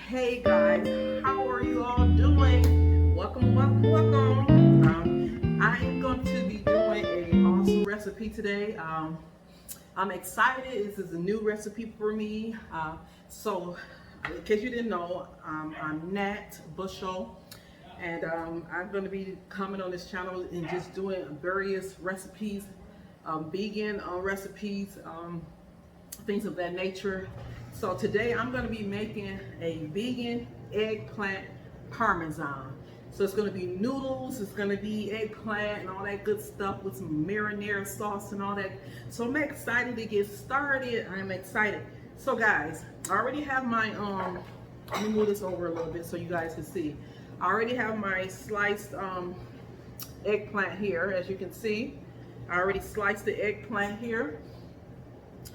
Hey guys, how are you all doing? Welcome, welcome, welcome. I am going to be doing an awesome recipe today. I'm excited. This is a new recipe for me. So, in case you didn't know, I'm Nat Bushel, and I'm going to be coming on this channel and just doing various recipes, vegan recipes. Things of that nature. So today I'm going to be making a vegan eggplant parmesan. So it's going to be noodles, it's going to be eggplant and all that good stuff with some marinara sauce and all that. So I'm excited to get started. I'm excited. So guys, I already have my let me move this over a little bit so you guys can see. I already have my sliced eggplant here, as you can see. I already sliced the eggplant here.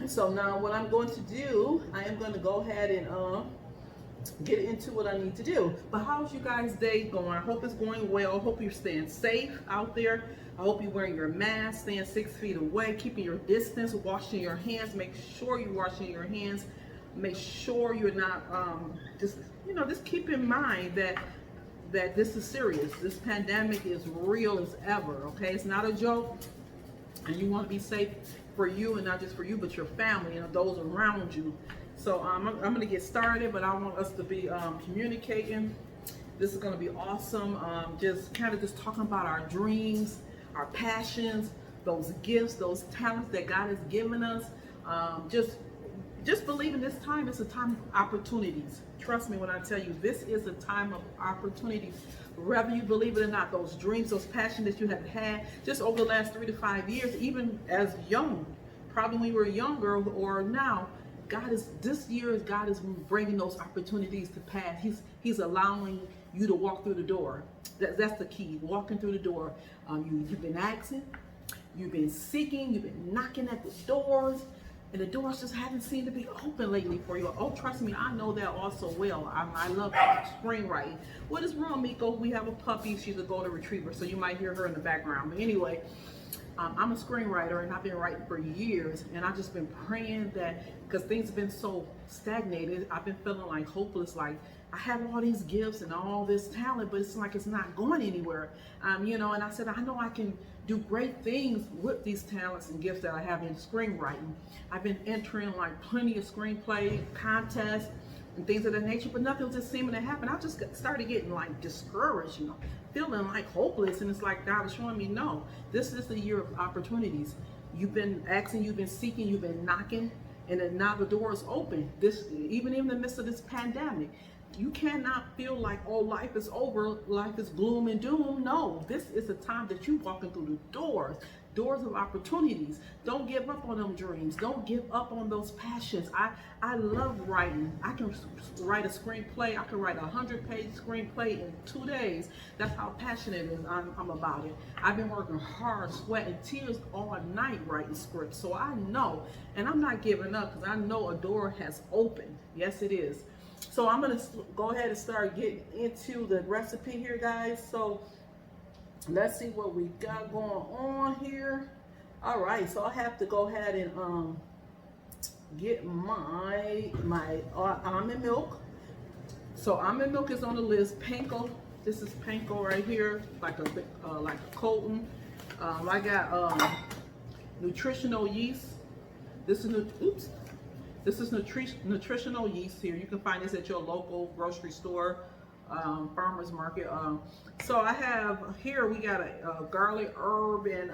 So now what I'm going to do, I am going to go ahead and get into what I need to do. But how's you guys' day going? I hope it's going well. I hope you're staying safe out there. I hope you're wearing your mask, staying 6 feet away, keeping your distance, washing your hands. Make sure you're washing your hands. Make sure you're not just keep in mind that this is serious. This pandemic is real as ever. Okay, it's not a joke, and you want to be safe for you, and not just for you, but your family and those around you. So I'm going to get started, but I want us to be communicating. This is going to be awesome. Just talking about our dreams, our passions, those gifts, those talents that God has given us. Just believe in this time. It's a time of opportunities. Trust me when I tell you, this is a time of opportunities. Whether you believe it or not, those dreams, those passions that you have had just over the last 3 to 5 years, even as young, probably when you were younger or now, this year God is bringing those opportunities to pass. He's allowing you to walk through the door. That's the key, walking through the door. You've been asking, you've been seeking, you've been knocking at the doors, and the doors just haven't seemed to be open lately for you. Oh, trust me, I know that also well. I love screenwriting. What is wrong, Miko? We have a puppy. She's a golden retriever, so you might hear her in the background. But anyway, I'm a screenwriter, and I've been writing for years, and I've just been praying that, because things have been so stagnated, I've been feeling like hopeless, like I have all these gifts and all this talent, but it's like it's not going anywhere. And I said, I know I can do great things with these talents and gifts that I have in screenwriting. I've been entering like plenty of screenplay contests and things of that nature, but nothing was just seeming to happen. I just started getting like discouraged, feeling like hopeless. And it's like God was showing me, no, this is the year of opportunities. You've been asking, you've been seeking, you've been knocking, and then now the door is open. Even in the midst of this pandemic, you cannot feel like, oh, life is over, life is gloom and doom. No, this is a time that you're walking through the doors of opportunities. Don't give up on them dreams. Don't give up on those passions. I love writing. I can write a screenplay. I can write a 100-page screenplay in 2 days. That's how passionate I'm about it. I've been working hard, sweat and tears all night writing scripts. So I know, and I'm not giving up, because I know a door has opened. Yes, it is. So I'm going to go ahead and start getting into the recipe here, guys. So let's see what we got going on here. All right, so I have to go ahead and get my almond milk. So almond milk is on the list. Panko, this is panko right here, like a Colton. I got nutritional yeast. This is nutritional yeast here. You can find this at your local grocery store, farmer's market. So I have here, we got a garlic, herb, and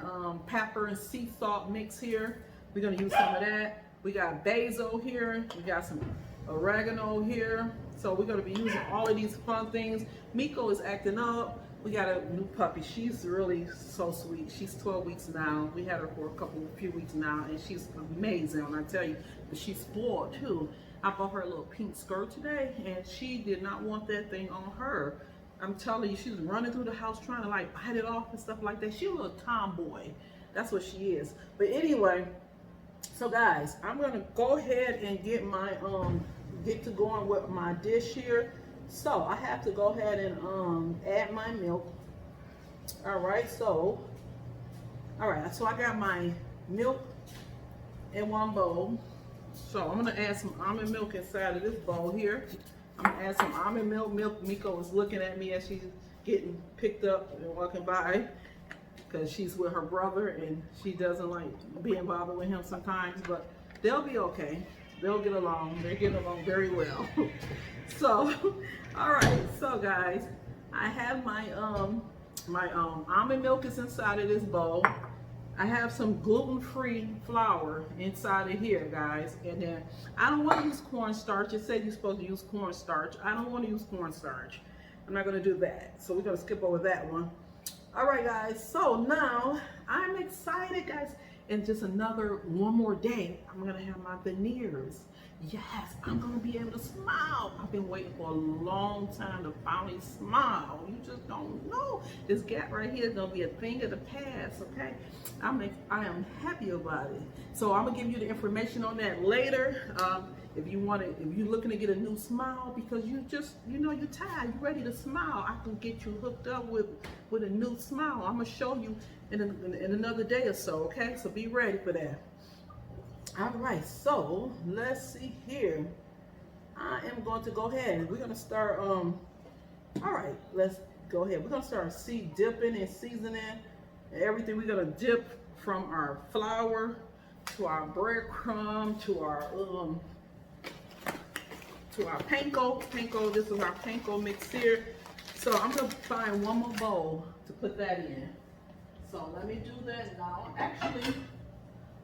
pepper and sea salt mix here. We're gonna use some of that. We got basil here. We got some oregano here. So we're gonna be using all of these fun things. Miko is acting up. We got a new puppy. She's really so sweet. She's 12 weeks now. We had her for a few weeks now, and she's amazing, I tell you. But she's spoiled too. I bought her a little pink skirt today, and she did not want that thing on her. I'm telling you, she's running through the house trying to like bite it off and stuff like that. She's a little tomboy. That's what she is. But anyway, so guys, I'm gonna go ahead and get my get to going with my dish here. So I have to go ahead and add my milk. All right, so I got my milk in one bowl. So I'm gonna add some almond milk inside of this bowl here. I'm gonna add some almond milk. Miko is looking at me as she's getting picked up and walking by because she's with her brother and she doesn't like being bothered with him sometimes, but they'll be okay. They'll get along. They're getting along very well. So, all right. So guys, I have my almond milk is inside of this bowl. I have some gluten-free flour inside of here, guys. And then I don't want to use cornstarch. It said you're supposed to use cornstarch. I don't want to use cornstarch. I'm not going to do that. So we're going to skip over that one. All right, guys. So now I'm excited, guys. In just one more day, I'm going to have my veneers. Yes, I'm going to be able to smile. I've been waiting for a long time to finally smile. You just don't know. This gap right here is going to be a thing of the past, okay? I am happy about it. So I'm going to give you the information on that later. If you're looking to get a new smile because you're tired, you're ready to smile, I can get you hooked up with a new smile. I'm going to show you in another day or so, okay? So be ready for that. All right, so let's see here. I am going to go ahead. We're going to start, all right, let's go ahead. We're going to start dipping and seasoning everything. We're going to dip from our flour to our breadcrumb to our panko. This is our panko mix here. So I'm going to find one more bowl to put that in. So let me do that now. Actually,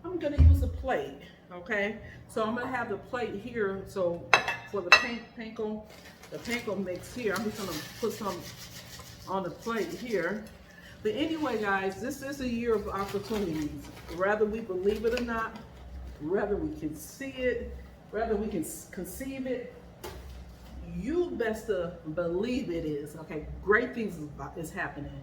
I'm gonna use a plate, okay? So I'm gonna have the plate here. So for the panko mix here, I'm just gonna put some on the plate here. But anyway, guys, this is a year of opportunities. Whether we believe it or not, whether we can see it, whether we can conceive it, you best to believe it is, okay? Great things is happening.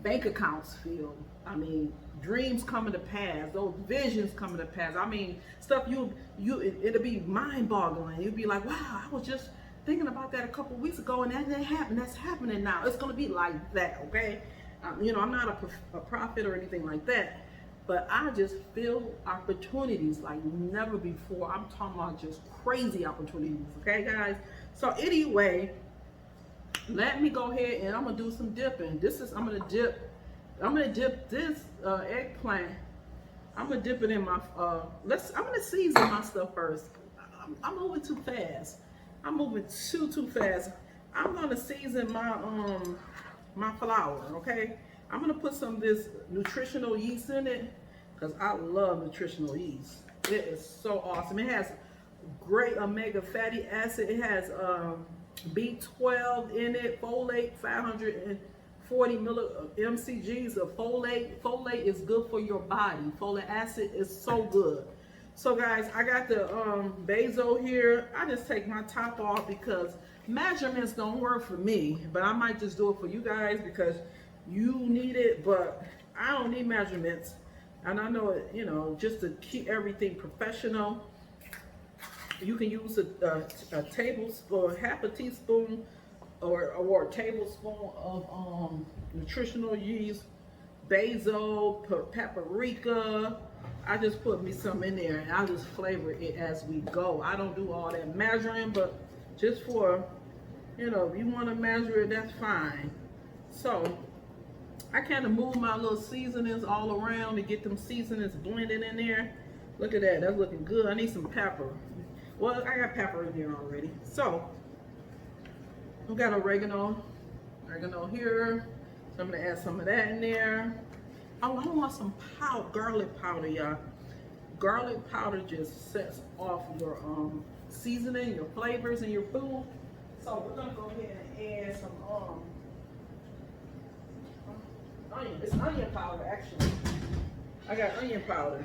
Bank accounts filled. I mean, dreams coming to pass. Those visions coming to pass. I mean, stuff it'll be mind-boggling. You'll be like, wow, I was just thinking about that a couple weeks ago, and that didn't happen. That's happening now. It's gonna be like that, okay? I'm not a prophet or anything like that, but I just feel opportunities like never before. I'm talking about just crazy opportunities, okay, guys? So anyway, let me go ahead and I'm gonna do some dipping. I'm gonna dip this eggplant. I'm gonna dip it in my I'm gonna season my stuff first. I'm moving too fast. I'm moving too fast. I'm gonna season my flour, okay? I'm gonna put some of this nutritional yeast in it because I love nutritional yeast. It is so awesome. It has great omega fatty acid. It has B12 in it, folate, 540 mcgs of folate. Folate is good for your body. Folic acid is so good. So guys, I got the basil here. I just take my top off because measurements don't work for me, but I might just do it for you guys because you need it, but I don't need measurements. And I know it, just to keep everything professional, you can use a tablespoon, half a teaspoon, or a tablespoon of nutritional yeast, basil, paprika. I just put me some in there and I just flavor it as we go. I don't do all that measuring, but just for, if you want to measure it, that's fine. So I kind of move my little seasonings all around to get them seasonings blended in there. Look at that, that's looking good. I need some pepper. Well, I got pepper in there already. So we got oregano here. So I'm gonna add some of that in there. I want some garlic powder, y'all. Garlic powder just sets off your seasoning, your flavors, and your food. So we're gonna go ahead and add some onion. It's onion powder, actually. I got onion powder.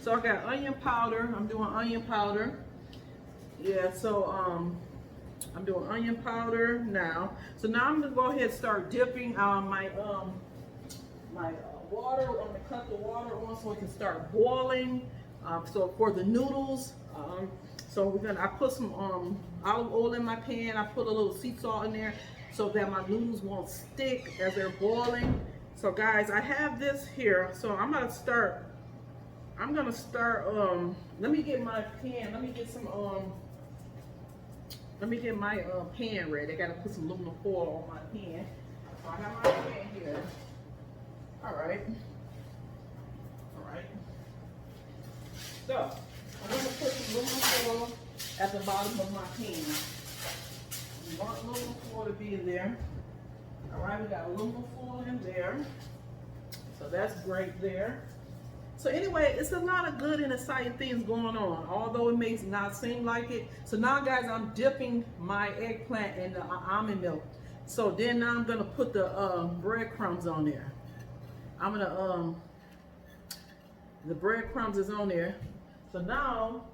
So I got onion powder. I'm doing onion powder. Yeah, so I'm doing onion powder now. So now I'm gonna go ahead and start dipping my water. I'm gonna cut the water on so it can start boiling. So for the noodles, I put some olive oil in my pan. I put a little sea salt in there so that my noodles won't stick as they're boiling. So guys, I have this here. So I'm gonna start I'm gonna start, let me get my pan, let me get some, let me get my pan ready. I gotta put some aluminum foil on my pan. So I have my pan here. All right. All right. So I'm gonna put some aluminum foil at the bottom of my pan. We want aluminum foil to be in there. All right, we got aluminum foil in there. So that's great there. So anyway, it's a lot of good and exciting things going on, although it may not seem like it. So now, guys, I'm dipping my eggplant in the almond milk. So then now I'm gonna put the breadcrumbs on there. I'm gonna the breadcrumbs is on there. So now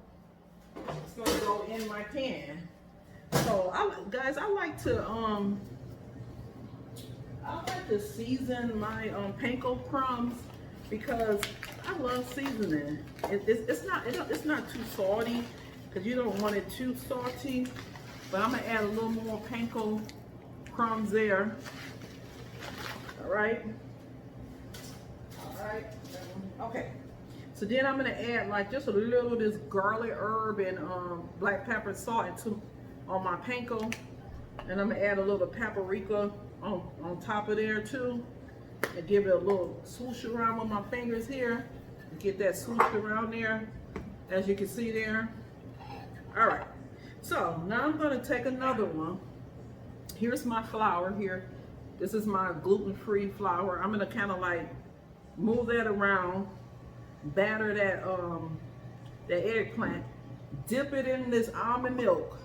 it's gonna go in my pan. So guys, I like to season my panko crumbs because I love seasoning. It's not too salty because you don't want it too salty. But I'm gonna add a little more panko crumbs there. All right. All right. Okay. So then I'm gonna add like just a little of this garlic, herb, and black pepper, salt on my panko, and I'm gonna add a little paprika on top of there too. And give it a little swoosh around with my fingers here. Get that swooshed around there, as you can see there. All right, so now I'm gonna take another one. Here's my flour here. This is my gluten-free flour. I'm gonna kind of like move that around, batter that eggplant, dip it in this almond milk,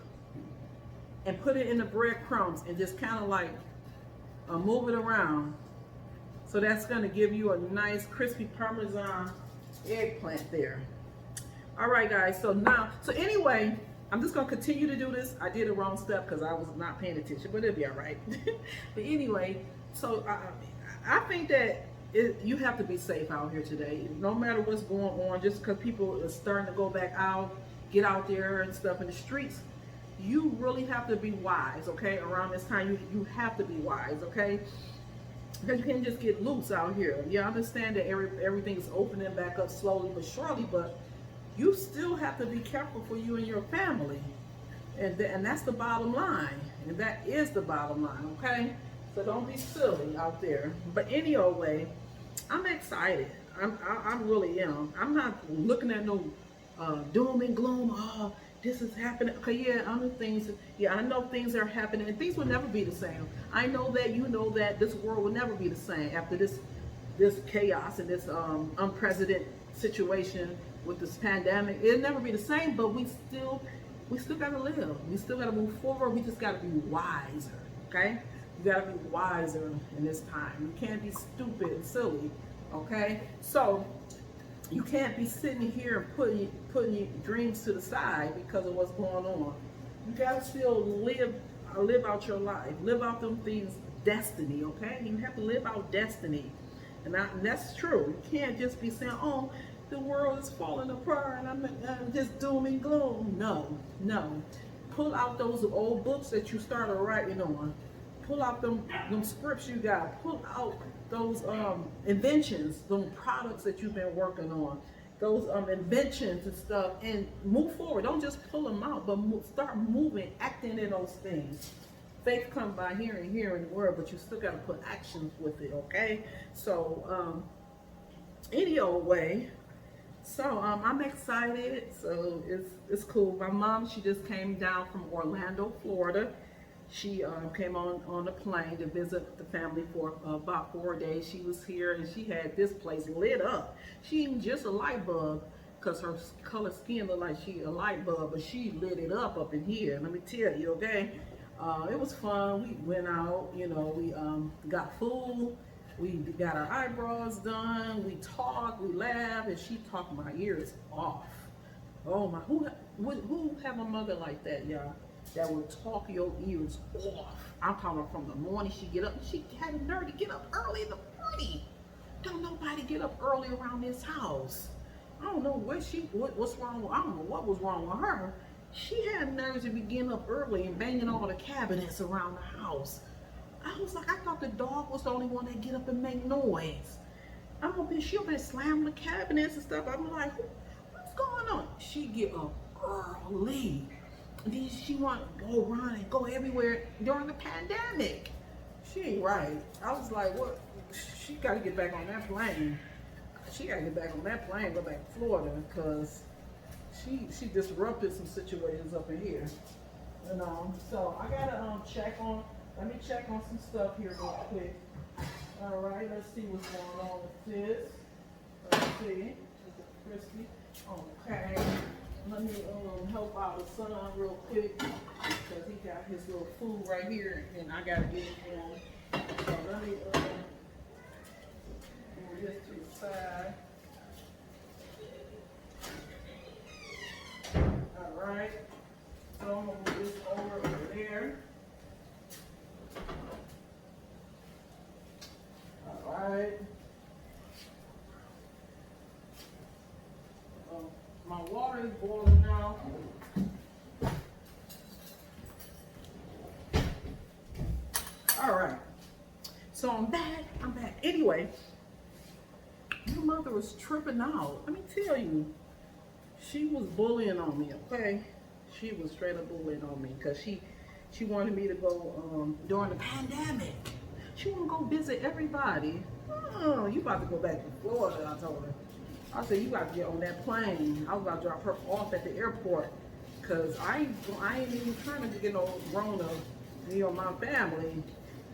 and put it in the breadcrumbs and just kind of like move it around. So that's going to give you a nice crispy Parmesan eggplant there. All right, guys. So anyway, I'm just going to continue to do this. I did the wrong step because I was not paying attention, but it'll be all right. But anyway, so I think that you have to be safe out here today. No matter what's going on, just because people are starting to go back out, get out there and stuff in the streets, you really have to be wise, okay? Around this time, you have to be wise, okay? Because you can't just get loose out here. You understand that everything is opening back up slowly but surely, but you still have to be careful for you and your family. And that's the bottom line. And that is the bottom line, okay? So don't be silly out there. But any old way, I'm excited. I really am. I'm not looking at no doom and gloom. Oh, this is happening. Okay, yeah, I know things are happening, and things will never be the same. I know that, you know that this world will never be the same after this chaos and this unprecedented situation with this pandemic. It'll never be the same, but we still gotta live. We still gotta move forward. We just gotta be wiser, okay? You gotta be wiser in this time. You can't be stupid and silly, okay? So you can't be sitting here and putting your dreams to the side because of what's going on. You gotta still live out your life, live out them things, destiny. Okay, you have to live out destiny, and that's true. You can't just be saying, "Oh, the world is falling apart, and I'm just doom and gloom." No. Pull out those old books that you started writing on. Pull out them scripts you got. Pull out those inventions, those products that you've been working on, those inventions and stuff, and move forward. Don't just pull them out, but start moving, acting in those things. Faith comes by hearing the word, but you still got to put actions with it, okay? So any old way. So I'm excited. So it's cool. My mom, she just came down from Orlando, Florida. She came on the plane to visit the family for about 4 days. She was here and she had this place lit up. She ain't just a light bulb because her color skin looked like she a light bulb, but she lit it up in here. Let me tell you, okay? It was fun. We went out, you know, we got food. We got our eyebrows done. We talked, we laughed, and she talked my ears off. Oh my, who have a mother like that, y'all? That will talk your ears off. I'm talking from the morning she get up. She had a nerve to get up early in the morning. Don't nobody get up early around this house. I don't know what's wrong with, I don't know what was wrong with her. She had nerves to be getting up early and banging all the cabinets around the house. I was like, I thought the dog was the only one that get up and make noise. She over there slamming the cabinets and stuff. I'm like, what's going on? She get up early. And then she want to go run and go everywhere during the pandemic. She ain't right. I was like, what? She got to get back on that plane. She got to get back on that plane, go back to Florida, because she disrupted some situations up in here. You know, so I gotta let me check on some stuff here real quick. All right, let's see what's going on with this. Let's see, is it crispy? Okay, let me help out the son real quick, because he got his little food right here, and I gotta get it for him. So let me move this to the side. All right. So I'm gonna move this over there. All right. My water is boiling now. All right. So I'm back. Anyway, your mother was tripping out. Let me tell you, she was bullying on me. Okay. She was straight up bullying on me because she wanted me to go during the pandemic. She want to go visit everybody. Oh, you about to go back to Florida, I told her. I said, you got to get on that plane. I was about to drop her off at the airport, because I ain't even trying to get no Rona, my family,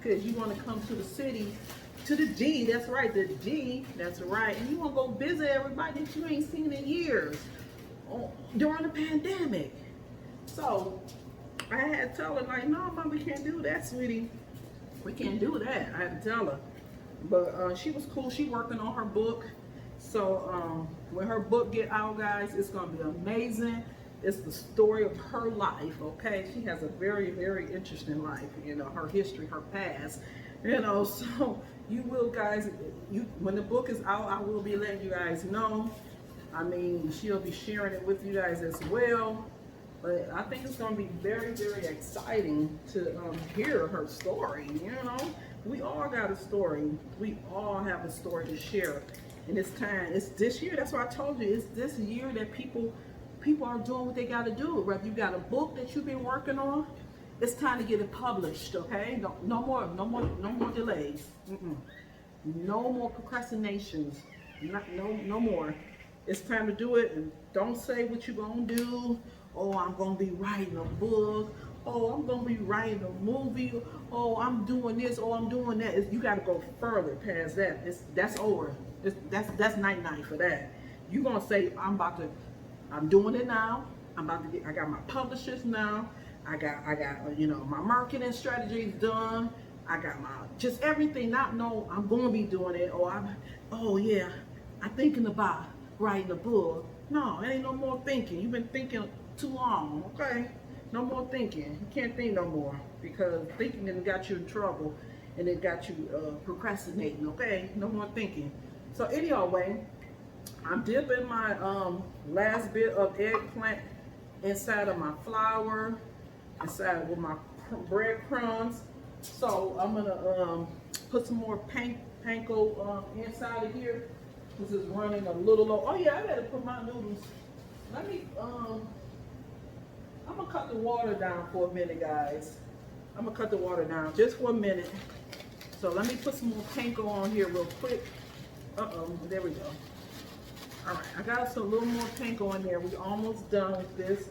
because you want to come to the city, to the D, that's right, the D, that's right, and you want to go visit everybody that you ain't seen in years during the pandemic. So I had to tell her, like, no, Mom, we can't do that, sweetie. We can't do that. I had to tell her. But she was cool. She working on her book. So when her book get out, guys, it's going to be amazing. It's the story of her life, okay? She has a very, very interesting life, her history, her past. So you will, guys, when the book is out, I will be letting you guys know. I mean, she'll be sharing it with you guys as well. But I think it's going to be very, very exciting to hear her story, We all got a story. We all have a story to share. And it's time. It's this year. That's why I told you. It's this year that people are doing what they got to do. Whether you got a book that you've been working on, it's time to get it published, okay? No more delays. No more procrastinations. No more. It's time to do it. And don't say what you're going to do. Oh, I'm going to be writing a book. Oh, I'm going to be writing a movie. Oh, I'm doing this. Oh, I'm doing that. You got to go further past that. That's over. That's night for that. You're going to say, I'm doing it now. I got my publishers now. I got my marketing strategies done. I got just everything. I'm going to be doing it. I'm thinking about writing a book. No, it ain't no more thinking. You've been thinking too long, okay? No more thinking. You can't think no more, because thinking has got you in trouble, and it got you procrastinating, okay? No more thinking. So anyway, I'm dipping my last bit of eggplant inside of my flour, inside with my breadcrumbs. So I'm gonna put some more panko inside of here. This is running a little low. Oh yeah, I gotta put my noodles. Let me I'm gonna cut the water down for a minute, guys. I'm gonna cut the water down just for a minute. So let me put some more panko on here real quick. There we go. All right, I got us a little more panko in there. We're almost done with this.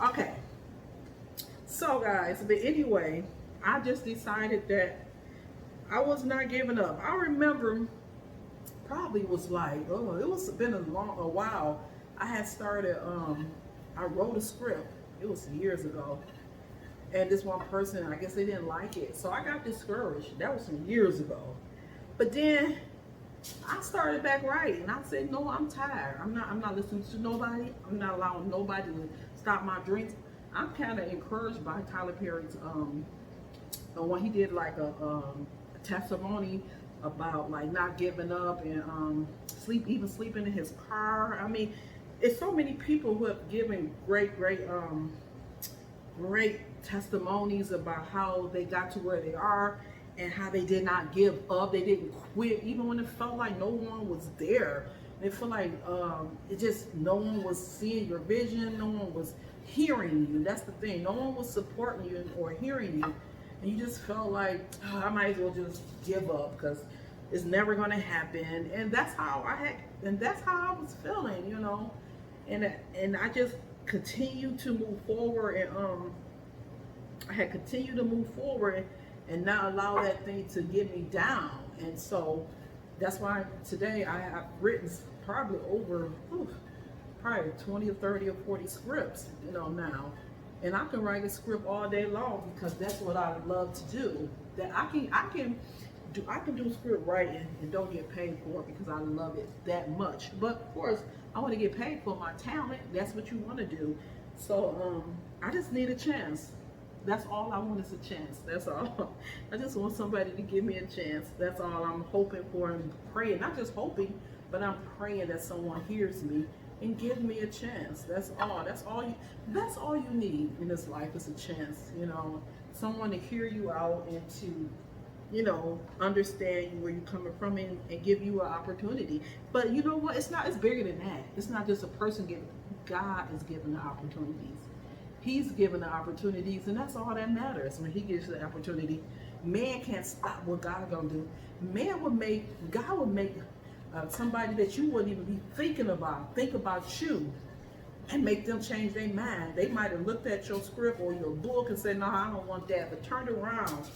Okay. So guys, but anyway, I just decided that I was not giving up. I remember probably was like, it was been a while. I had started, I wrote a script. It was years ago. And this one person, I guess they didn't like it. So I got discouraged. That was some years ago. But then I started back writing. I said, no, I'm tired. I'm not listening to nobody. I'm not allowing nobody to stop my dreams. I'm kind of encouraged by Tyler Perry's, when he did like a testimony about like not giving up and even sleeping in his car. I mean, it's so many people who have given great testimonies about how they got to where they are, and how they did not give up. They didn't quit, even when it felt like no one was there. They feel like it just no one was seeing your vision, no one was hearing you. That's the thing. No one was supporting you or hearing you, and you just felt like, oh, I might as well just give up because it's never going to happen. And that's how I was feeling, you know. And I just continued to move forward, and I had continued to move forward and not allow that thing to get me down. And so that's why today I've written probably over probably 20 or 30 or 40 scripts, you know, now. And I can write a script all day long because that's what I love to do. That I can do script writing and don't get paid for it because I love it that much. But of course, I want to get paid for my talent. That's what you want to do. So I just need a chance. That's all I want is a chance. That's all. I just want somebody to give me a chance. That's all I'm hoping for and praying. Not just hoping, but I'm praying that someone hears me and gives me a chance. That's all. That's all you need in this life is a chance. You know, someone to hear you out and to, you know, understand where you're coming from and give you an opportunity. But you know what? It's bigger than that. It's not just a person giving. God is giving the opportunities. He's given the opportunities, and that's all that matters. When he gives the opportunity, man can't stop what God is gonna do. God would make somebody that you wouldn't even be thinking about, think about you, and make them change their mind. They might have looked at your script or your book and said, no, I don't want that, but turned around,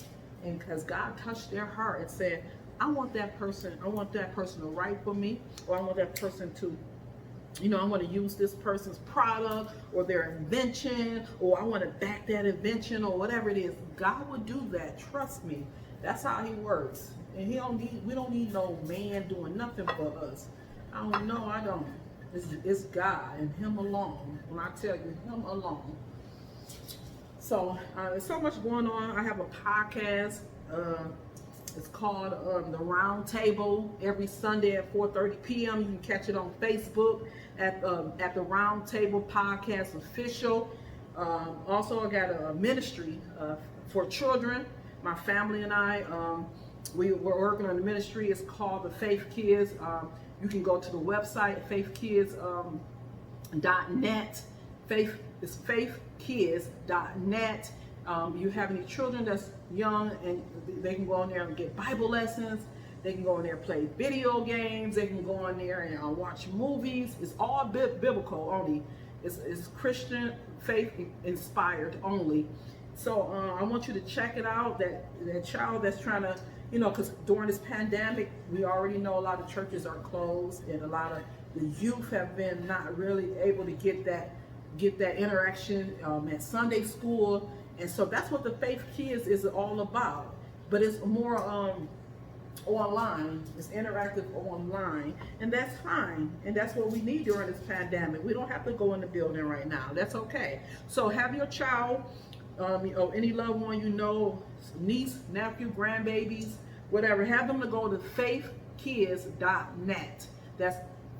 and because God touched their heart and said, I want that person to write for me, or I want that person to, you know, I want to use this person's product or their invention, or I want to back that invention or whatever it is. God would do that. Trust me. That's how he works. And we don't need no man doing nothing for us. I don't. It's God and him alone. When I tell you, him alone. So there's so much going on. I have a podcast. It's called The Round Table, every Sunday at 4:30 p.m. You can catch it on Facebook at The Round Table Podcast Official. Also, I got a ministry for children. My family and I, we're working on the ministry. It's called The Faith Kids. You can go to the website, faithkids.net. It's faithkids.net. You have any children that's young, and they can go on there and get Bible lessons. They can go in there and play video games. They can go in there and watch movies. It's all biblical only. It's Christian faith inspired only. So I want you to check it out. That child that's trying to, you know, because during this pandemic, we already know a lot of churches are closed, and a lot of the youth have been not really able to get that interaction at Sunday school. And so that's what the Faith Kids is all about. But it's more online. It's interactive online. And that's fine. And that's what we need during this pandemic. We don't have to go in the building right now. That's okay. So have your child, or any loved one you know, niece, nephew, grandbabies, whatever, have them to go to faithkids.net. That's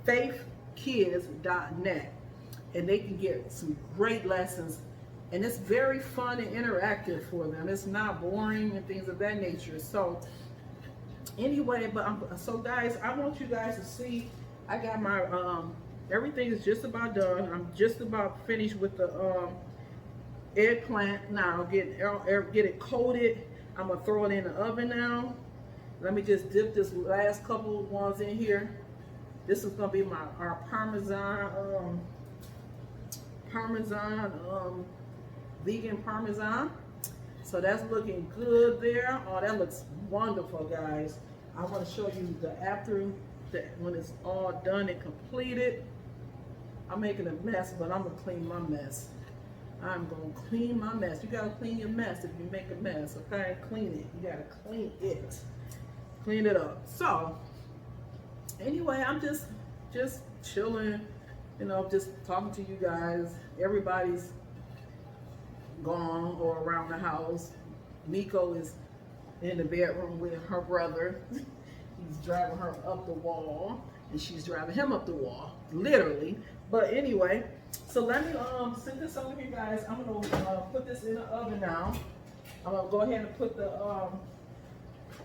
faithkids.net. And they can get some great lessons. And it's very fun and interactive for them. It's not boring and things of that nature. So anyway, so guys, I want you guys to see, I got my, everything is just about done. I'm just about finished with the eggplant now. Get it coated. I'm gonna throw it in the oven now. Let me just dip this last couple of ones in here. This is gonna be our vegan Parmesan. So that's looking good there. Oh, that looks wonderful, guys. I want to show you the when it's all done and completed. I'm making a mess, but I'm gonna clean my mess. I'm gonna clean my mess. You gotta clean your mess if you make a mess, okay? Clean it. You gotta clean it. Clean it up. So anyway, I'm just chilling, you know, just talking to you guys. Everybody's gone or around the house. Nico is in the bedroom with her brother. He's driving her up the wall, and she's driving him up the wall, literally. But anyway, so let me set this over here, guys. I'm gonna put this in the oven now. I'm gonna go ahead and put the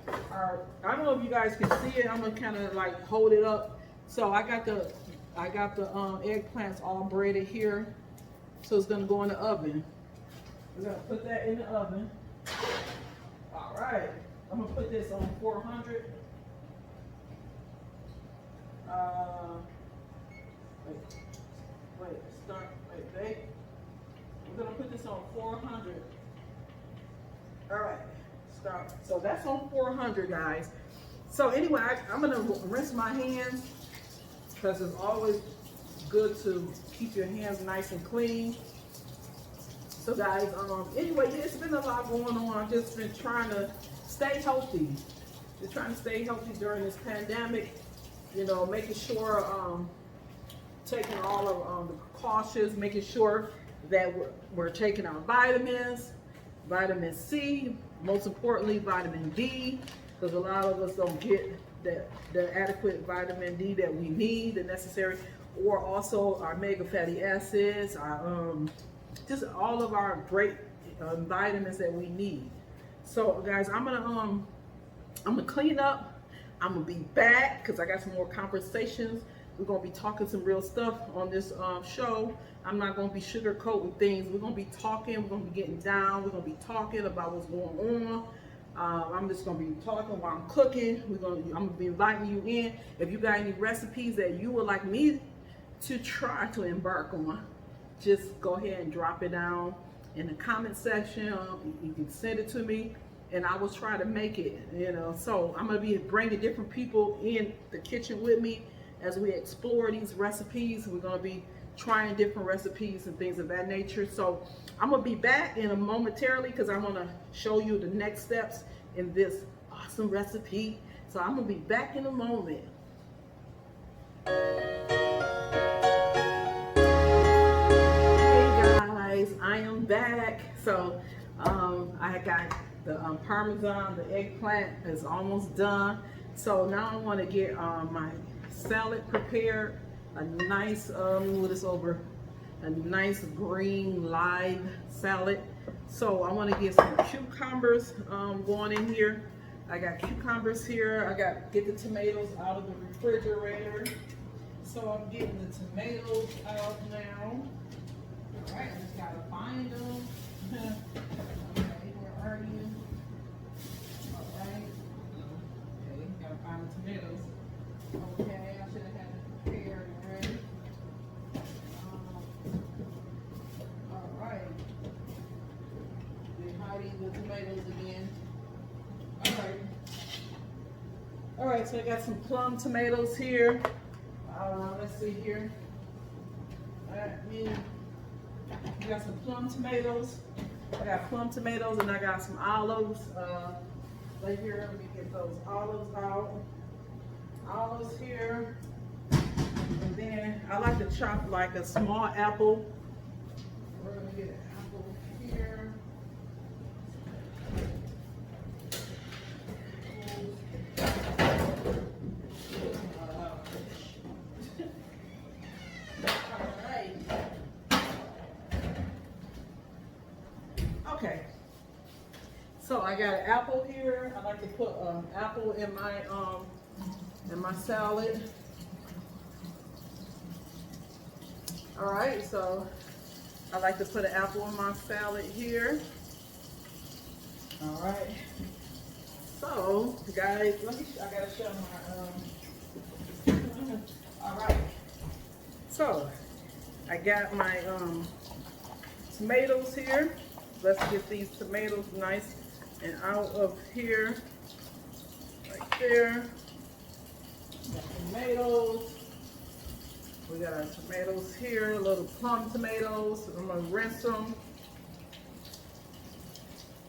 I don't know if you guys can see it. I'm gonna kind of like hold it up. So I got the eggplants all braided here. So it's gonna go in the oven. We're gonna put that in the oven. All right. I'm gonna put this on 400. Wait. We're gonna put this on 400. All right, start. So that's on 400, guys. So anyway, I'm gonna rinse my hands because it's always good to keep your hands nice and clean. So guys, anyway, it's been a lot going on. I've just been trying to stay healthy. Just trying to stay healthy during this pandemic. You know, making sure, taking all of the precautions, making sure that we're taking our vitamins, vitamin C, most importantly, vitamin D, because a lot of us don't get the adequate vitamin D that we need, the necessary, or also our omega fatty acids, our, just all of our great vitamins that we need. So guys, I'm gonna clean up. I'm gonna be back because I got some more conversations. We're gonna be talking some real stuff on this show. I'm not gonna be sugarcoating things. We're gonna be talking. We're gonna be getting down. We're gonna be talking about what's going on. I'm just gonna be talking while I'm cooking. I'm gonna be inviting you in. If you got any recipes that you would like me to try to embark on, just go ahead and drop it down in the comment section. You can send it to me, and I will try to make it. You know, so I'm gonna be bringing different people in the kitchen with me as we explore these recipes. We're gonna be trying different recipes and things of that nature. So I'm gonna be back in a momentarily because I wanna show you the next steps in this awesome recipe. So I'm gonna be back in a moment. Hey guys, I am back. So I got the Parmesan, the eggplant is almost done. So now I wanna get my salad prepared. A nice, move this over, a nice green live salad. So I want to get some cucumbers going in here. I got cucumbers here. I got get the tomatoes out of the refrigerator. So I'm getting the tomatoes out now. All right, I just gotta find them. Okay, where are you? All right. Okay, gotta find the tomatoes. Okay, I should have had it prepared already. All right. They're hiding the tomatoes again. All right. All right, so I got some plum tomatoes here. Let's see here. We got some plum tomatoes. I got plum tomatoes and I got some olives. Right here, let me get those olives out. Olives here, and then I like to chop like a small apple. We're gonna get an apple here. All right. Okay. So I got an apple here. I like to put an apple in my salad. All right, so I like to put an apple in my salad here. All right. So, guys, I gotta show my, all right. So, I got my tomatoes here. Let's get these tomatoes nice and out of here, right there. Got tomatoes. We got our tomatoes here, little plum tomatoes. I'm gonna rinse them.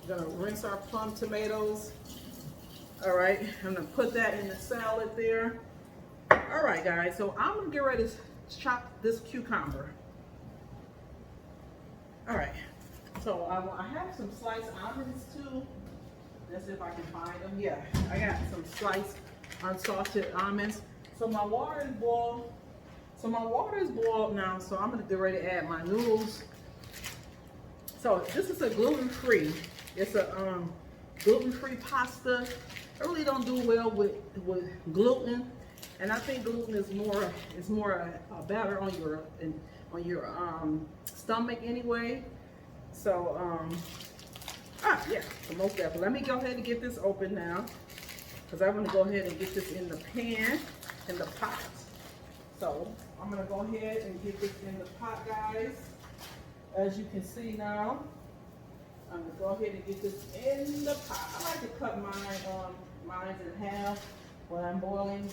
We're gonna rinse our plum tomatoes. All right, I'm gonna put that in the salad there. All right, guys, so I'm gonna get ready to chop this cucumber. All right, so I have some sliced almonds too. Let's see if I can find them. Yeah, I got some sliced unsalted almonds. So my water is boiled. Now, so I'm gonna get ready to add my noodles. So this is a gluten-free. It's a gluten-free pasta. I really don't do well with gluten, and I think gluten is more better on your stomach anyway. So yeah, so most definitely. Let me go ahead and get this open now, because I want to go ahead and get this in the pan, in the pot. So I'm gonna go ahead and get this in the pot, guys. As you can see now, I'm gonna go ahead and get this in the pot. I like to cut mine in half when I'm boiling.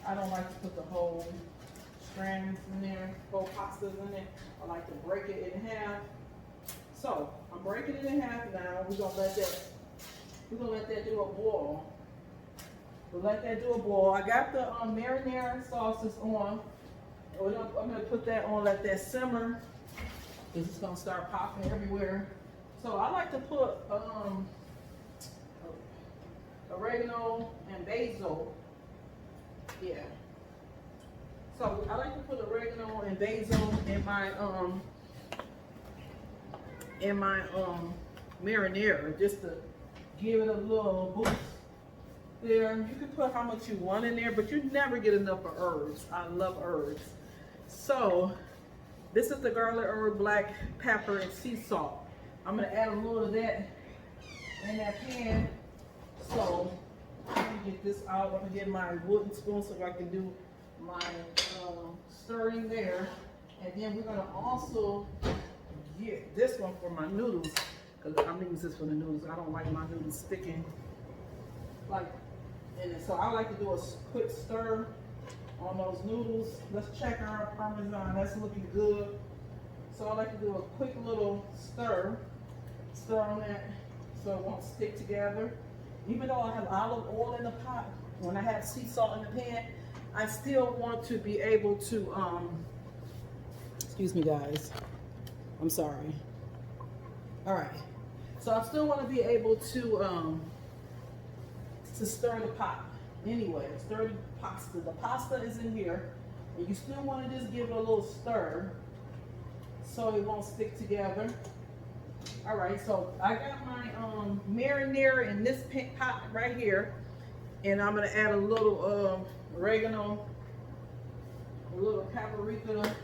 I don't like to put the whole strands in there, whole pastas in it. I like to break it in half. So I'm breaking it in half now. We're gonna let that do a boil. We'll let that do a boil. I got the marinara sauces on. I'm gonna put that on, let that simmer, because it's gonna start popping everywhere. So I like to put oregano and basil. Yeah. So I like to put oregano and basil in my marinara, just to give it a little boost there. You can put how much you want in there, but you never get enough of herbs. I love herbs. So this is the garlic, herb, black pepper, and sea salt. I'm gonna add a little of that in that pan. So let me get this out. I'm gonna get my wooden spoon so I can do my stirring there. And then we're gonna also get this one for my noodles, because I'm using this for the noodles. I don't like my noodles sticking like in it. So I like to do a quick stir on those noodles. Let's check our Parmesan. That's looking good. So I like to do a quick little stir on that so it won't stick together. Even though I have olive oil in the pot, when I have sea salt in the pan, I still want to be able to, excuse me guys, I'm sorry. All right, so I still want to be able to stir the pot. Anyway, stir the pasta. The pasta is in here, and you still want to just give it a little stir so it won't stick together. All right, so I got my marinara in this pot right here, and I'm gonna add a little oregano, a little paprika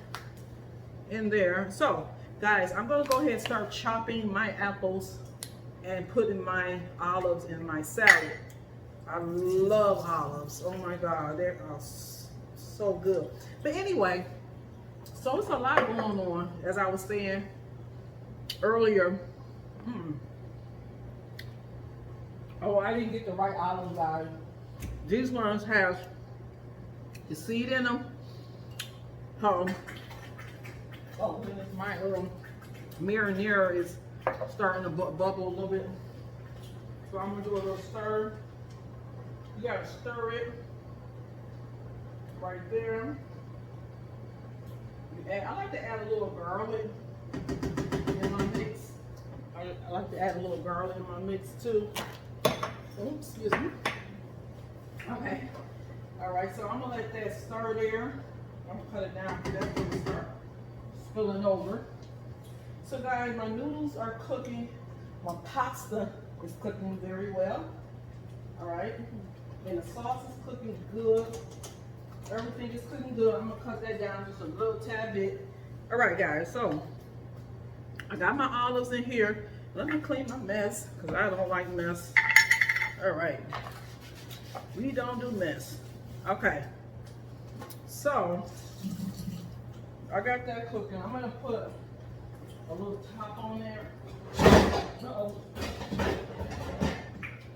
in there. So guys, I'm gonna go ahead and start chopping my apples and putting my olives in my salad. I love olives. Oh my God, they are so good. But anyway, so it's a lot going on, as I was saying earlier. Oh, I didn't get the right olives, guys. These ones have the seed in them. Oh goodness, my marinara is starting to bubble a little bit. So I'm gonna do a little stir. You gotta stir it right there. I like to add a little garlic in my mix. I like to add a little garlic in my mix too. Oops, excuse me. Okay. All right, so I'm gonna let that stir there. I'm gonna cut it down because that's gonna start spilling over. So guys, my noodles are cooking. My pasta is cooking very well. All right. And the sauce is cooking good. Everything is cooking good. I'm gonna cut that down just a little tad bit. All right, guys, so I got my olives in here. Let me clean my mess, because I don't like mess. All right, we don't do mess. Okay, so I got that cooking. I'm gonna put a little top on there.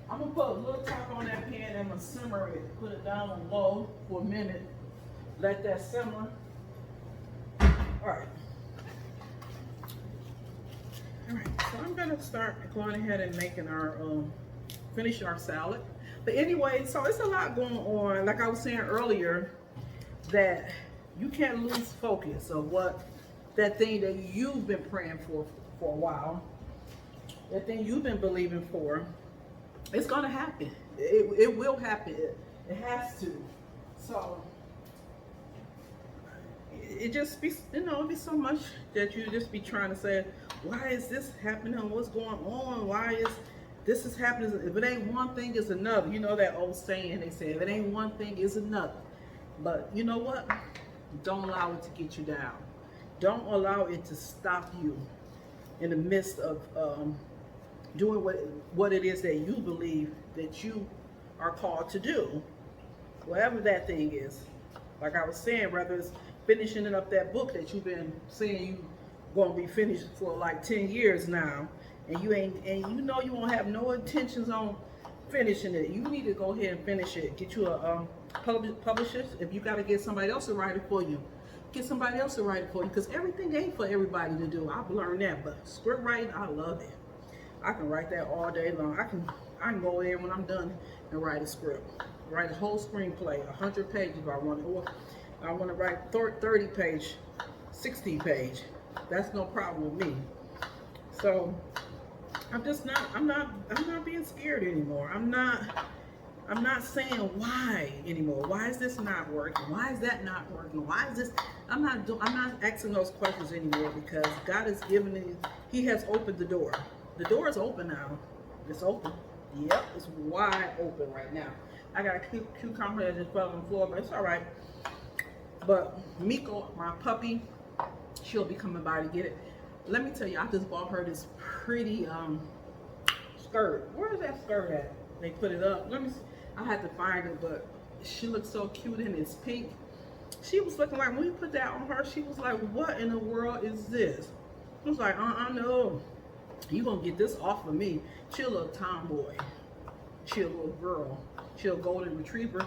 I'm gonna put a little top on that pan and I'm gonna simmer it. Put it down on low for a minute. Let that simmer. All right. All right, so I'm gonna start going ahead and making our, finish our salad. But anyway, so it's a lot going on. Like I was saying earlier, that you can't lose focus of what, that thing that you've been praying for a while, that thing you've been believing for. It's gonna happen. It will happen. It has to. So it just be, you know, it'd be so much that you just be trying to say, why is this happening? What's going on? Why is This is happening. If it ain't one thing, it's another. You know that old saying, they say, if it ain't one thing, it's another. But you know what? Don't allow it to get you down. Don't allow it to stop you in the midst of doing what it is that you believe that you are called to do. Whatever that thing is. Like I was saying, whether it's finishing up that book that you've been saying you going to be finished for like 10 years now, and you know you won't have no intentions on finishing it. You need to go ahead and finish it. Get you a publisher. If you got to get somebody else to write it for you, get somebody else to write it for you, because everything ain't for everybody to do. I've learned that. But script writing, I love it. I can write that all day long. I can go there when I'm done and write a script, write a whole screenplay, 100 pages if I want it, or I want to write 30 page, 60 page. That's no problem with me. So I'm not being scared anymore. I'm not saying why anymore. Why is this not working? Why is that not working? Why is this? I'm not asking those questions anymore, because God has given me, He has opened the door. The door is open now. It's open. Yep, it's wide open right now. I got a cucumber that just fell on the floor, but it's all right. But Miko, my puppy, she'll be coming by to get it. Let me tell you, I just bought her this pretty skirt. Where is that skirt at? They put it up. Let me see. I had to find it, but she looks so cute and it's pink. She was looking like, when we put that on her, she was like, what in the world is this? I was like, no. You gonna get this off of me. She a little tomboy. She a little girl. She a golden retriever,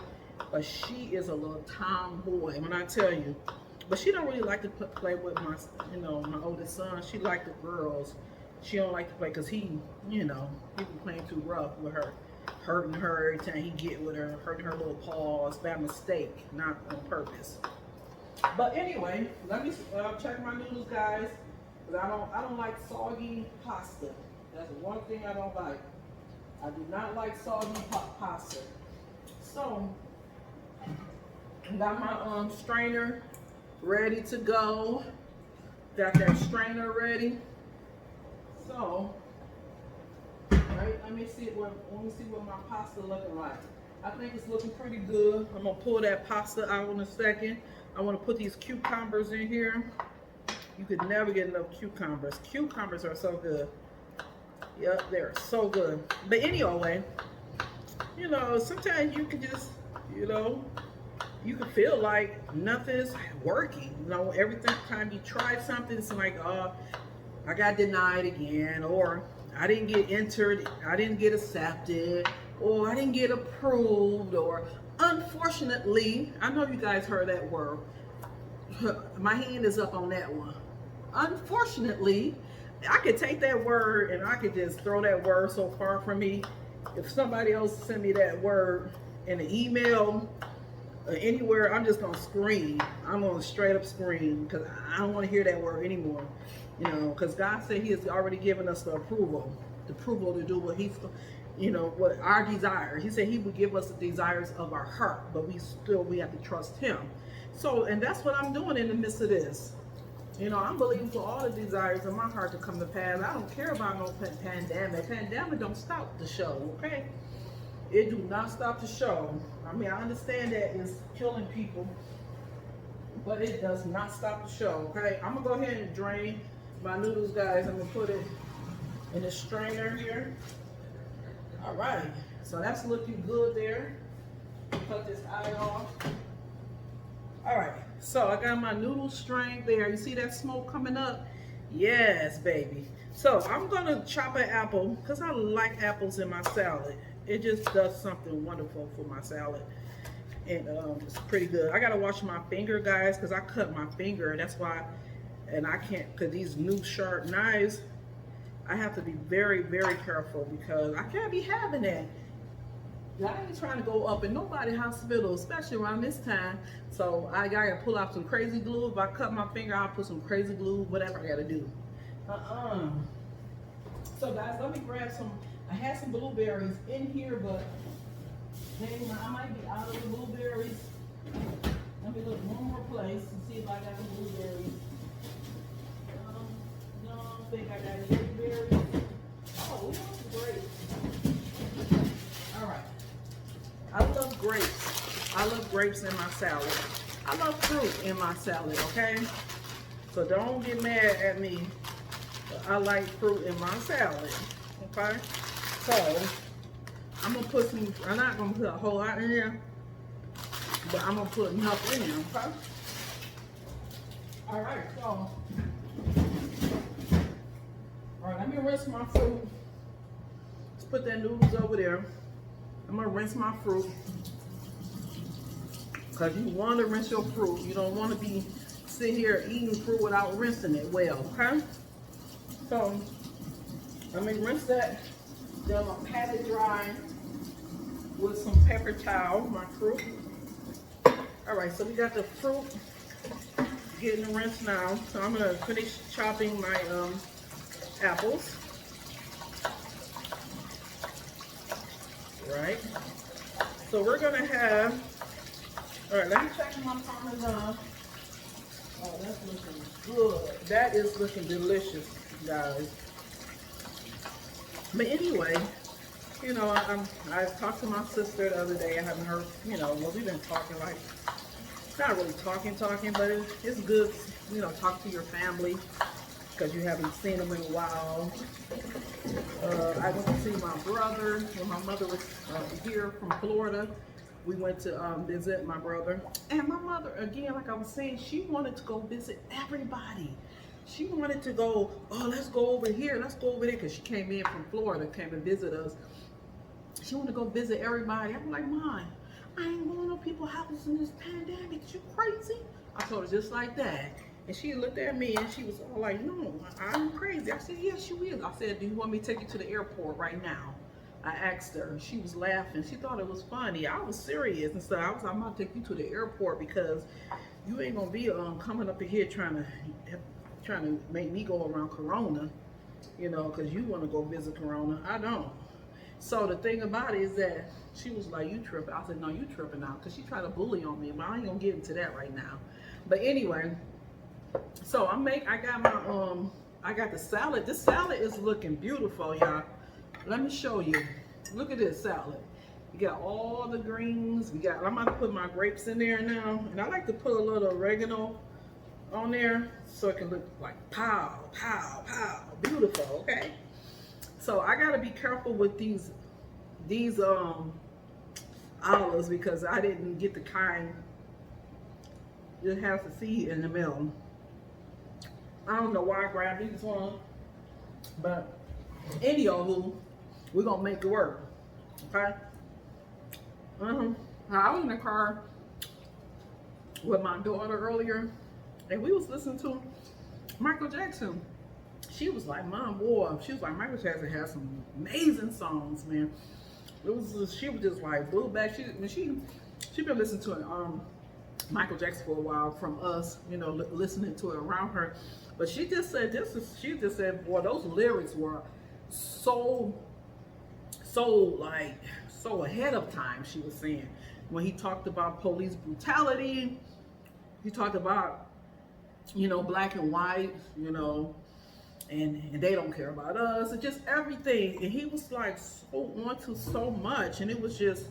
but she is a little tomboy when I tell you. But she don't really like to play with my oldest son. She like the girls. She don't like to play because he be playing too rough with her, hurting her every time he get with her, hurting her little paws by mistake, not on purpose. But anyway, let me check my noodles, guys. I don't like soggy pasta. That's one thing I don't like. I do not like soggy pasta. So, I got my strainer ready to go. Got that strainer ready. So, right, let me see what my pasta looking like. I think it's looking pretty good. I'm gonna pull that pasta out in a second. I want to put these cucumbers in here. You could never get enough cucumbers. Cucumbers are so good. Yep, they're so good. But anyway, sometimes you can just, you can feel like nothing's working. Every time you try something, it's like, I got denied again, or I didn't get entered, I didn't get accepted, or I didn't get approved, or unfortunately, I know you guys heard that word. My hand is up on that one. Unfortunately, I could take that word and I could just throw that word so far from me. If somebody else send me that word in an email or anywhere, I'm just gonna scream. I'm gonna straight up scream, because I don't want to hear that word anymore. Because God said He has already given us the approval to do what He's, what our desire. He said He would give us the desires of our heart, but we have to trust Him. So, and that's what I'm doing in the midst of this. I'm believing for all the desires of my heart to come to pass. I don't care about no pandemic. Pandemic don't stop the show, okay? It do not stop the show. I mean, I understand that it's killing people, but it does not stop the show, okay? I'm gonna go ahead and drain my noodles, guys. I'm gonna put it in the strainer here. All right, so that's looking good there. Cut this eye off. All right, so I got my noodle strained there. You see that smoke coming up? Yes, baby. So I'm gonna chop an apple, because I like apples in my salad. It just does something wonderful for my salad. And it's pretty good. I gotta wash my finger, guys, because I cut my finger. That's why, and I can't, because these new sharp knives, I have to be very, very careful, because I can't be having that. I ain't trying to go up in nobody's hospital, especially around this time. So I gotta pull out some crazy glue. If I cut my finger, I'll put some crazy glue, whatever I gotta do. So guys, let me grab some. I had some blueberries in here, but I might be out of the blueberries. Let me look one more place and see if I got the blueberries. No, I don't think I got any blueberries. Oh, we want some grapes. I love grapes in my salad. I love fruit in my salad, okay? So don't get mad at me. I like fruit in my salad, okay? So I'm gonna put some, I'm not gonna put a whole lot in there, but I'm gonna put enough in there, okay? All right, so, all right, let me rinse my fruit. Let's put that noodles over there. I'm gonna rinse my fruit, because you want to rinse your fruit. You don't want to be sitting here eating fruit without rinsing it well, okay? So let me rinse that. Then I'm gonna pat it dry with some paper towel, my fruit. All right, so we got the fruit getting rinsed now. So I'm gonna finish chopping my apples. Right. So we're gonna have, all right, let me check my Parmesan. Oh, that's looking good. That is looking delicious, guys. But anyway, you know, I talked to my sister the other day. I haven't heard, you know, well, we've been talking, like, not really talking, but it's good, you know, talk to your family, because you haven't seen them in a while. I went to see my brother when my mother was here from Florida. We went to visit my brother. And my mother, again, like I was saying, she wanted to go visit everybody. She wanted to go, oh, let's go over here, let's go over there, because she came in from Florida, came to visit us. She wanted to go visit everybody. I'm like, Mom, I ain't going to people's houses in this pandemic. You crazy? I told her just like that. And she looked at me and she was all like, no, I'm crazy. I said, yes, you is. I said, do you want me to take you to the airport right now? I asked her. She was laughing. She thought it was funny. I was serious. And so I was like, I'm going to take you to the airport, because you ain't going to be coming up in here trying to make me go around Corona, you know, because you want to go visit Corona. I don't. So the thing about it is that she was like, you tripping. I said, no, you tripping now, because she tried to bully on me, but I ain't going to get into that right now. But anyway, so I got the salad. This salad is looking beautiful, y'all. Let me show you. Look at this salad. You got all the greens. I'm about to put my grapes in there now. And I like to put a little oregano on there so it can look like pow, pow, pow. Beautiful, okay? So I gotta be careful with these olives, because I didn't get the kind that has the seed in the middle. I don't know why I grabbed these ones, but anywho, we're gonna make it work, okay? I was in the car with my daughter earlier, and we was listening to Michael Jackson. She was like, Mom, boy, she was like, Michael Jackson has some amazing songs, man. She was just like blew back. She been listening to Michael Jackson for a while from us, you know, listening to it around her. But she just said boy, those lyrics were so ahead of time. She was saying, when he talked about police brutality, he talked about, you know, black and white, you know, and they don't care about us, and just everything. And he was like so onto so much, and it was just,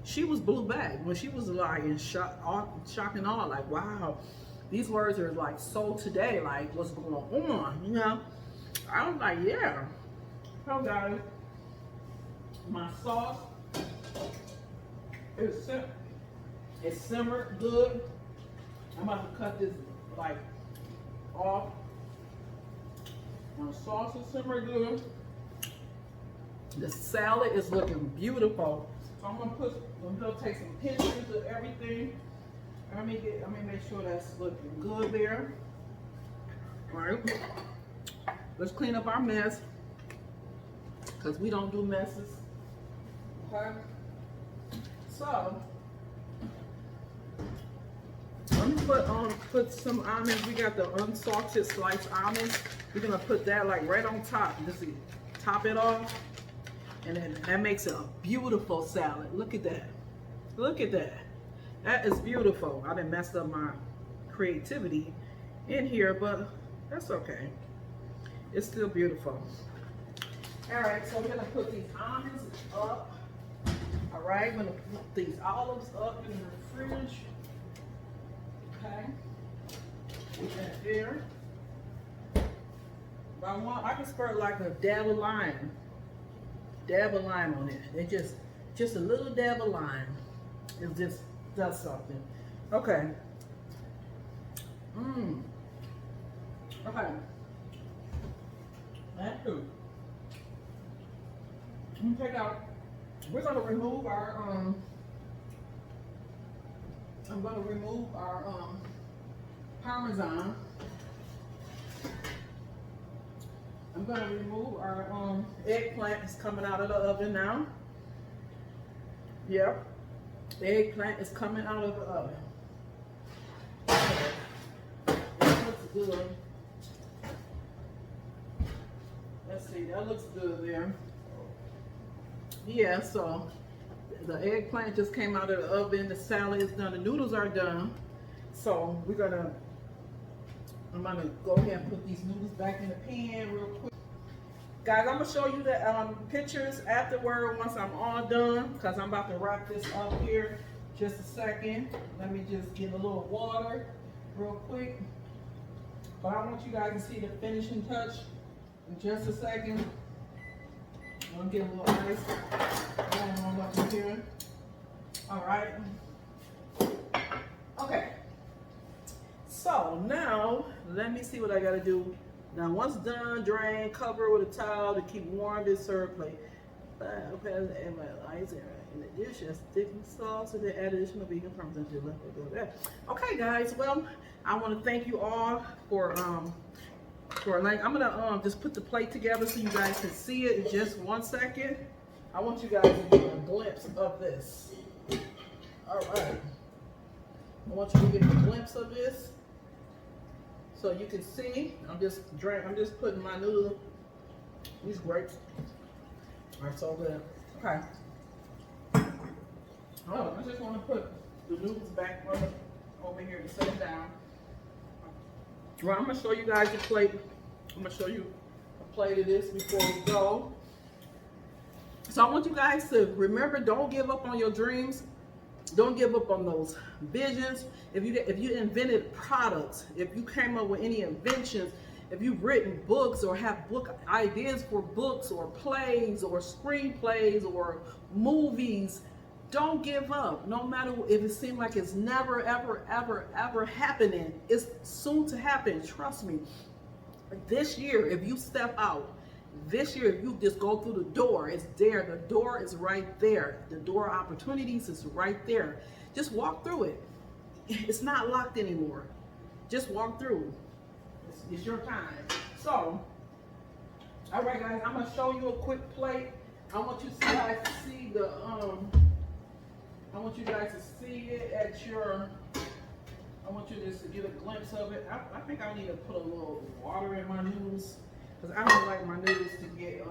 she was blew back when she was like in shock and awe, like, wow, these words are like so today, like what's going on, you know? I was like, yeah. So guys, my sauce is simmered good. I'm about to cut this like off. My sauce is simmered good. The salad is looking beautiful. So I'm gonna take some pictures of everything. Let me make sure that's looking good there. All right. Let's clean up our mess, because we don't do messes. Okay. So I'm gonna put some almonds. We got the unsalted sliced almonds. We're gonna put that like right on top. Just to top it off, and then that makes it a beautiful salad. Look at that. Look at that. That is beautiful. I done messed up my creativity in here, but that's okay. It's still beautiful. All right, so we're gonna put these almonds up. All right, I'm gonna put these olives up in the fridge. Okay, put that there. If I want, I can squirt like a dab of lime. Dab of lime on it. It just a little dab of lime. It just does something. Okay. Okay. That's good. Take out. We're gonna remove our I'm gonna remove our Parmesan. I'm gonna remove our eggplant. Is coming out of the oven now. Yep. The eggplant is coming out of the oven. That looks good. Let's see, that looks good there. Yeah, so the eggplant just came out of the oven. The salad is done. The noodles are done. So I'm gonna go ahead and put these noodles back in the pan real quick. Guys, I'm gonna show you the pictures afterward once I'm all done, because I'm about to wrap this up here. Just a second. Let me just get a little water real quick. But I want you guys to see the finishing touch in just a second. I'm gonna get a little ice going on up here. All right. Okay. So now let me see what I gotta do. Now once done, drain, cover with a towel to keep warm this serve plate. Okay, and my ice in the dish, just thicken sauce and then add additional vegan parmesan to left. Okay, guys. Well, I want to thank you all for like. I'm gonna just put the plate together so you guys can see it in just 1 second. I want you guys to get a glimpse of this. All right. I want you to get a glimpse of this so you can see. I'm just putting my noodle. These grapes are so good. Okay. Oh, I just want to put the noodles back over here to set it down. Well, I'm gonna show you guys the plate. I'm gonna show you a plate of this before we go. So I want you guys to remember, don't give up on your dreams. Don't give up on those visions. If you invented products, if you came up with any inventions, if you've written books or have book ideas for books or plays or screenplays or movies, don't give up. No matter if it seems like it's never, ever, ever, ever happening, it's soon to happen. Trust me. This year, if you step out, this year, if you just go through the door, it's there. The door is right there. The door of opportunities is right there. Just walk through it. It's not locked anymore. Just walk through. It's your time. So, all right, guys, I'm gonna show you a quick plate. I want you guys to see the I want you guys to see it at your. I want you just to get a glimpse of it. I think I need to put a little water in my noodles because I don't like my noodles to get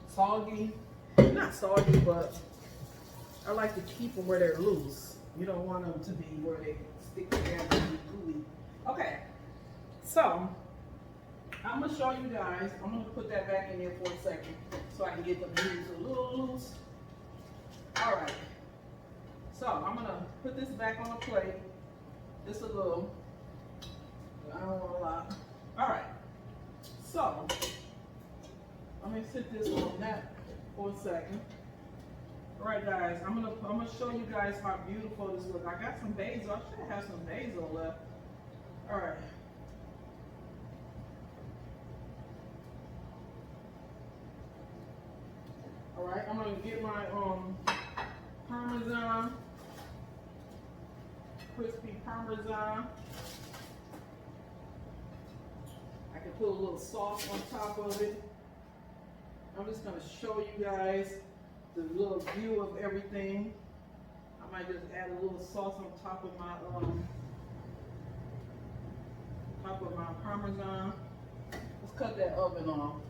soggy. Not soggy, but I like to keep them where they're loose. You don't want them to be where they stick together and be gooey. Okay, so I'm gonna show you guys. I'm gonna put that back in there for a second so I can get the noodles a little loose. All right. So I'm gonna put this back on the plate. Just a little. I don't want a lot. All right. So I'm gonna sit this on that for a second. All right, guys. I'm gonna show you guys how beautiful this looks. I got some basil. I should have some basil left. All right. All right. I'm gonna get my Parmesan. Crispy Parmesan. I can put a little sauce on top of it. I'm just going to show you guys the little view of everything. I might just add a little sauce on top of my Parmesan. Let's cut that oven off.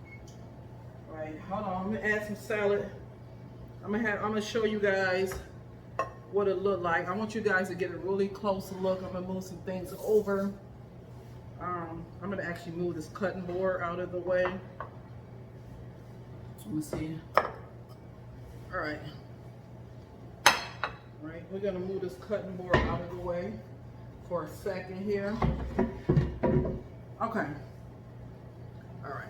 All right, hold on. I'm gonna add some salad. I'm gonna show you guys what it looked like. I want you guys to get a really close look. I'm gonna move some things over. I'm gonna actually move this cutting board out of the way. Let me see. All right. All right, we're gonna move this cutting board out of the way for a second here. Okay. All right.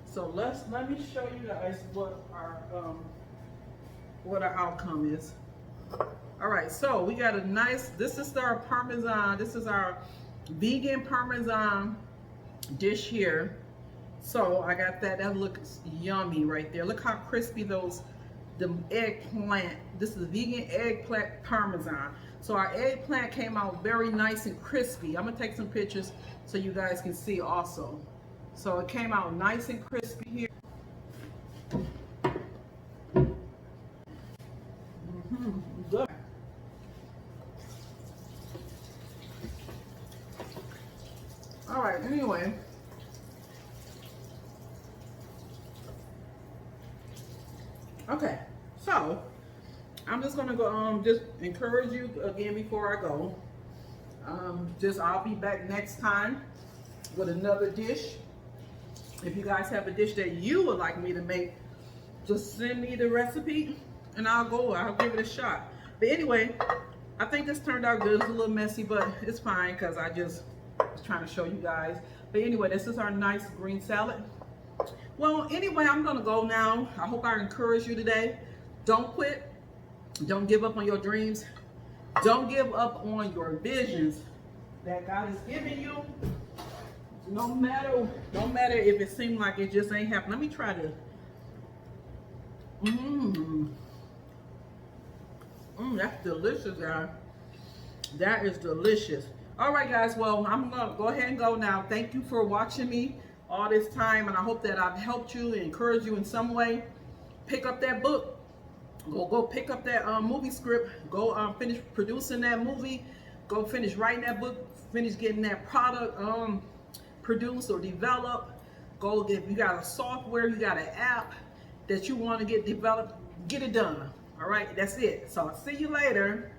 So let me show you guys what our outcome is. All right, so we got a nice, this is our Parmesan, this is our vegan Parmesan dish here. So I got that looks yummy right there. Look how crispy the eggplant, this is vegan eggplant Parmesan. So our eggplant came out very nice and crispy. I'm gonna take some pictures so you guys can see also. So it came out nice and crispy here. Good. All right, anyway. Okay, so I'm just gonna go just encourage you again before I go. I'll be back next time with another dish. If you guys have a dish that you would like me to make, just send me the recipe and I'll give it a shot. But anyway, I think this turned out good. It's a little messy, but it's fine because I just was trying to show you guys. But anyway, this is our nice green salad. Well, anyway, I'm gonna go now. I hope I encourage you today. Don't quit. Don't give up on your dreams. Don't give up on your visions that God has given you. No matter if it seems like it just ain't happening. Let me try to. That's delicious, guys. That is delicious. All right, guys. Well, I'm gonna go ahead and go now. Thank you for watching me all this time, and I hope that I've helped you and encouraged you in some way. Pick up that book. Go pick up that movie script. Go finish producing that movie. Go finish writing that book. Finish getting that product produced or developed. If you got a software, you got an app that you want to get developed, get it done. All right, that's it. So I'll see you later.